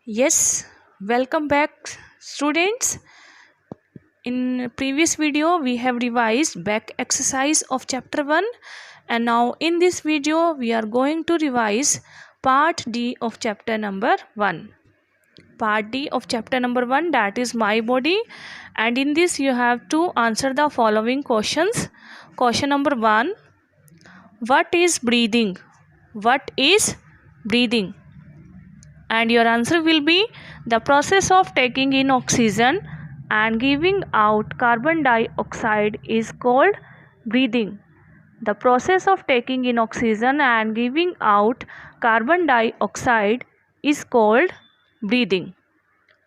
Yes, welcome back, students. In previous video, we have revised back exercise of chapter 1, and now in this video, we are going to revise part D of chapter number 1. Part D of chapter number 1, that is my body, and in this you have to answer the following questions. Question number 1, what is breathing? What is breathing? And your answer will be the process of taking in oxygen and giving out carbon dioxide is called breathing. The process of taking in oxygen and giving out carbon dioxide is called breathing.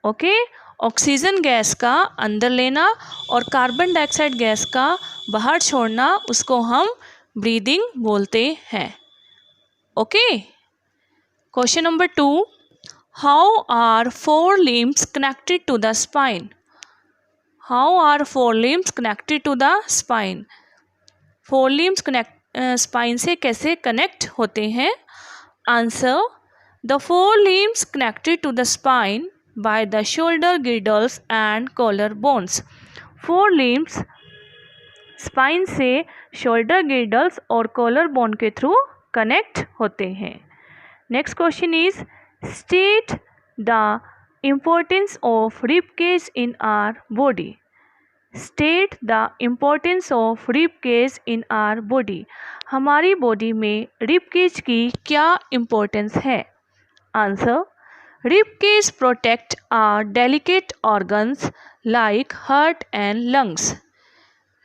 Okay, oxygen gas का अंदर लेना और carbon dioxide gas का बाहर छोड़ना, उसको हम breathing बोलते हैं. Okay. Question number 2, how are four limbs connected to the spine? How are four limbs connected to the spine? Four limbs spine से कैसे connect होते हैं? Answer, the four limbs connected to the spine by the shoulder girdles and collarbones. Four limbs spine से shoulder girdles और collarbone के through connect होते हैं. Next question is, state the importance of rib cage in our body. State the importance of rib cage in our body. हमारी body में rib cage की क्या importance है? Answer, rib cage protect our delicate organs like heart and lungs.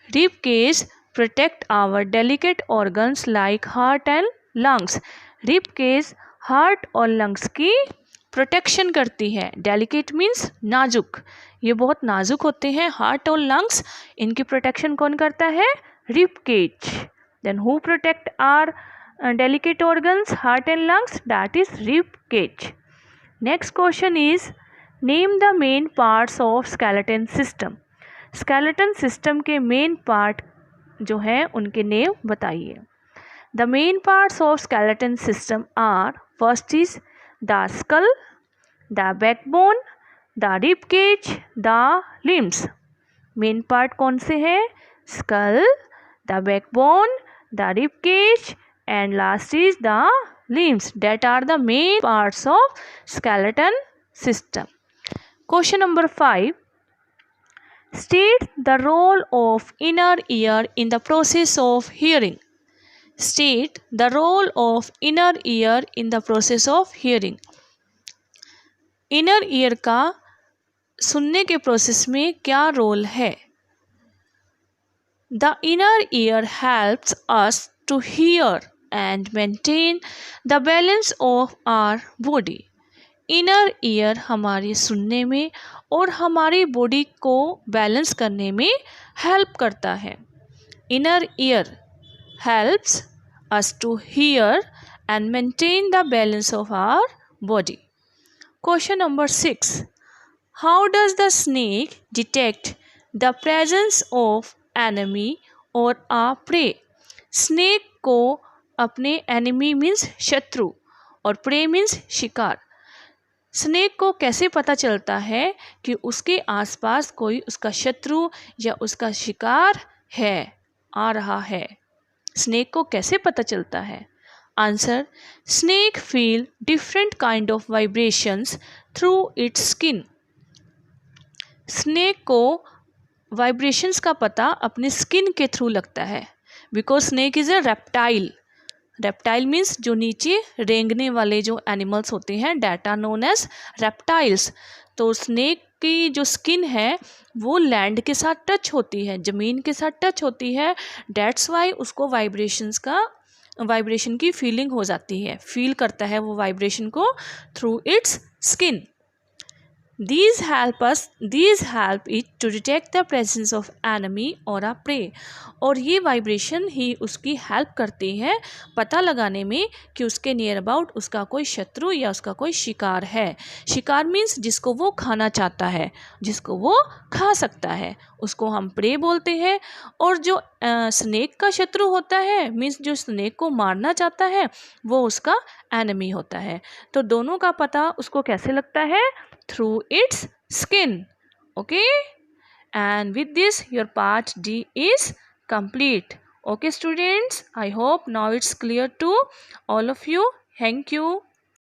Rib cage protect our delicate organs like heart and lungs. Rib cage heart और lungs की protection करती है. Delicate means नाजुक, ये बहुत नाजुक होते हैं. हार्ट और लंग्स, इनकी प्रोटेक्शन कौन करता है? Rib cage. Then who protect are delicate organs, heart and lungs? That is rib cage. Next question is, name the main parts of skeleton system. Skeleton system के मेन पार्ट जो हैं उनके name बताइए. The main parts of skeleton system are, first is the skull, the backbone, the rib cage, the limbs. Main part कौन से हैं? Skull, the backbone, the rib cage, and last is the limbs. That are the main parts of skeleton system. Question number 5. State the role of inner ear in the process of hearing. State the role of inner ear in the process of hearing. Inner ear का सुनने के process में क्या role है? The inner ear helps us to hear and maintain the balance of our body. Inner ear हमारी सुनने में और हमारी बॉडी को बैलेंस करने में हेल्प करता है. Inner ear helps us to hear and maintain the balance of our body. Question number 6. How does the snake detect the presence of enemy or a prey? Snake को अपने enemy means शत्रु और prey means शिकार. Snake को कैसे पता चलता है कि उसके आसपास कोई उसका शत्रु या उसका शिकार है, आ रहा है? स्नेक को कैसे पता चलता है? Answer, snake feel different kind of vibrations through its skin. Snake को वाइब्रेशंस का पता अपने स्किन के थ्रू लगता है, because snake is a reptile. Reptile means जो नीचे रेंगने वाले जो एनिमल्स होते हैं, that are known as reptiles. तो स्नेक की जो स्किन है वो लैंड के साथ टच होती है, ज़मीन के साथ टच होती है. डेट्स वाई उसको वाइब्रेशन की फीलिंग हो जाती है, फील करता है वो वाइब्रेशन को through its skin. These help it to detect the presence of enemy or a prey. और ये वाइब्रेशन ही उसकी हेल्प करती है पता लगाने में कि उसके नियर अबाउट उसका कोई शत्रु या उसका कोई शिकार है। शिकार मीन्स जिसको वो खाना चाहता है, जिसको वो खा सकता है, उसको हम प्रे बोलते हैं। और जो स्नेक का शत्रु होता है मीन्स जो स्नेक को मारना चाहता है वो उसका एनिमी होता है। तो दोनों का पता उसको कैसे लगता है? through its skin. Okay, and with this your part D is complete. Okay students, I hope now it's clear to all of you. Thank you.